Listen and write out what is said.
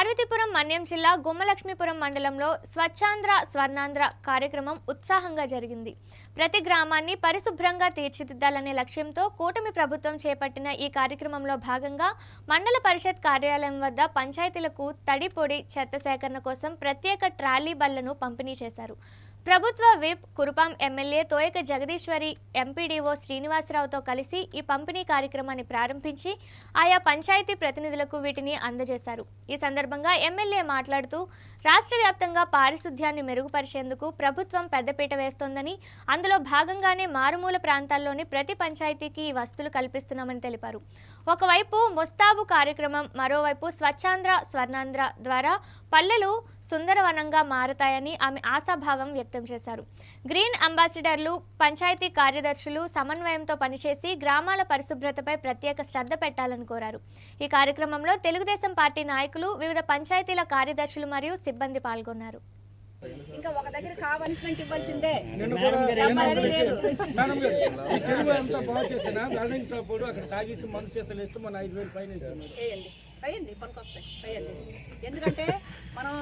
పార్వతీపురం మన్యం జిల్లా గుమ్మలక్ష్మీపురం మండలంలో స్వచ్ఛాంధ్ర స్వర్ణాంధ్ర కార్యక్రమం ఉత్సాహంగా జరిగింది. ప్రతి గ్రామాన్ని పరిశుభ్రంగా తీర్చిదిద్దాలనే లక్ష్యంతో కూటమి ప్రభుత్వం చేపట్టిన ఈ కార్యక్రమంలో భాగంగా మండల పరిషత్ కార్యాలయం వద్ద పంచాయతీలకు తడి పొడి చెత్త సేకరణ కోసం ప్రత్యేక ట్రాలీ బళ్లను పంపిణీ చేశారు. ప్రభుత్వ whip Kurupam MLA Thoyaka Jagadeeswari MPDO శ్రీనివాసరావుతో కలిసి ఈ పంపిణీ కార్యక్రమాన్ని ప్రారంభించి ఆయా పంచాయతీ ప్రతినిధులకు వీటిని అందజేశారు. ఈ సందర్భంగా ఎమ్మెల్యే మాట్లాడుతూ రాష్ట్ర వ్యాప్తంగా పారిశుధ్యాన్ని మెరుగుపరిచేందుకు ప్రభుత్వం పెద్దపీట వేస్తోందని, అందులో భాగంగానే మారుమూల ప్రాంతాల్లోని ప్రతి పంచాయతీకి ఈ వసతులు కల్పిస్తున్నామని తెలిపారు. ఒకవైపు ముస్తాబు కార్యక్రమం, మరోవైపు స్వచ్ఛాంధ్ర స్వర్ణాంధ్ర ద్వారా పల్లెలు సుందరవనంగా మారతాయని ఆమె ఆశాభావం వ్యక్తం చేశారు. గ్రీన్ అంబాసిడర్లు, పంచాయతీ కార్యదర్శులు సమన్వయంతో పనిచేసి గ్రామాల పరిశుభ్రతపై ప్రత్యేక శ్రద్ధ పెట్టాలని కోరారు. ఈ కార్యక్రమంలో తెలుగుదేశం పార్టీ నాయకులు, వివిధ పంచాయతీల కార్యదర్శులు మరియు సిబ్బంది పాల్గొన్నారు. ఇంకా ఒక దగ్గర కావాల్సినంత ఇవ్వాల్సిందే. ఎందుకంటే మనం